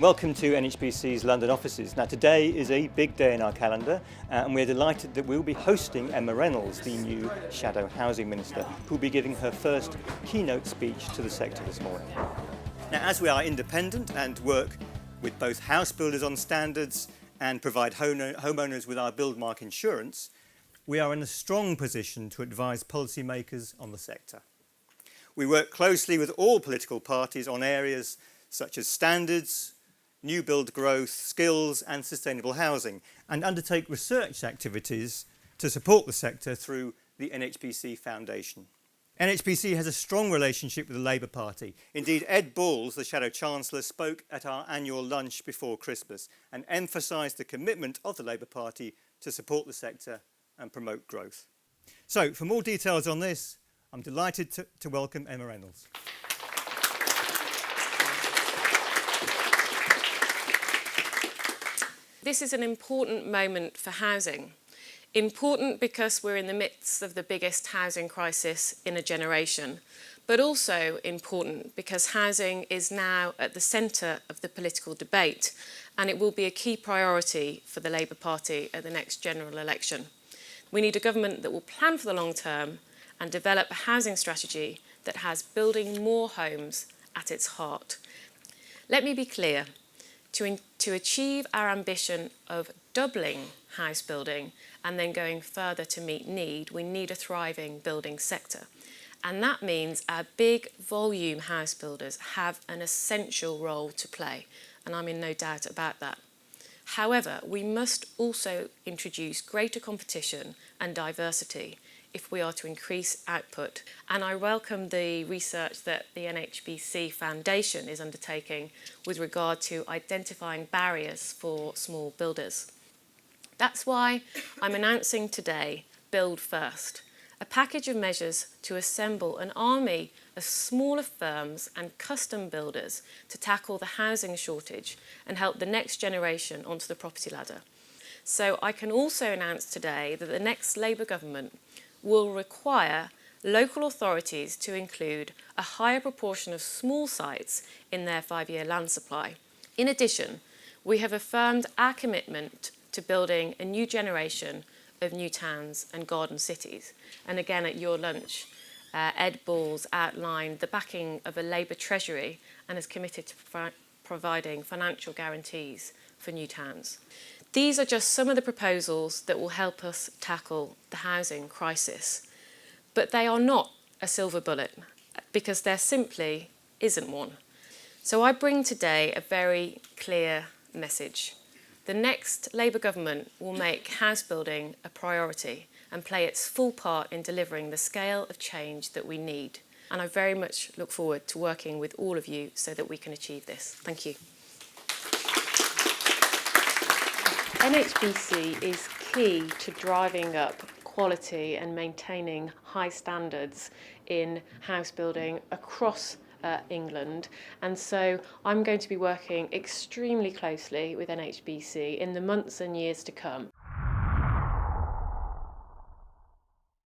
Welcome to NHBC's London offices. Now today is a big day in our calendar and we're delighted that we'll be hosting Emma Reynolds, the new Shadow Housing Minister, who'll be giving her first keynote speech to the sector this morning. Now as we are independent and work with both house builders on standards and provide homeowners with our build mark insurance, we are in a strong position to advise policymakers on the sector. We work closely with all political parties on areas such as standards, new build growth, skills and sustainable housing, and undertake research activities to support the sector through the NHBC Foundation. NHBC has a strong relationship with the Labour Party. Indeed, Ed Balls, the Shadow Chancellor, spoke at our annual lunch before Christmas and emphasised the commitment of the Labour Party to support the sector and promote growth. So, for more details on this, I'm delighted to welcome Emma Reynolds. This is an important moment for housing. Important because we're in the midst of the biggest housing crisis in a generation, but also important because housing is now at the centre of the political debate and it will be a key priority for the Labour Party at the next general election. We need a government that will plan for the long term and develop a housing strategy that has building more homes at its heart. Let me be clear. To achieve our ambition of doubling house building and then going further to meet need, we need a thriving building sector. And that means our big volume house builders have an essential role to play, and I'm in no doubt about that. However, we must also introduce greater competition and diversity if we are to increase output. And I welcome the research that the NHBC Foundation is undertaking with regard to identifying barriers for small builders. That's why I'm announcing today Build First, a package of measures to assemble an army of smaller firms and custom builders to tackle the housing shortage and help the next generation onto the property ladder. So I can also announce today that the next Labour government will require local authorities to include a higher proportion of small sites in their 5-year land supply. In addition, we have affirmed our commitment to building a new generation of new towns and garden cities. And again, at your lunch, Ed Balls outlined the backing of a Labour Treasury and is committed to providing financial guarantees for new towns. These are just some of the proposals that will help us tackle the housing crisis. But they are not a silver bullet because there simply isn't one. So I bring today a very clear message. The next Labour government will make house building a priority and play its full part in delivering the scale of change that we need. And I very much look forward to working with all of you so that we can achieve this. Thank you. NHBC is key to driving up quality and maintaining high standards in house building across England, and so I'm going to be working extremely closely with NHBC in the months and years to come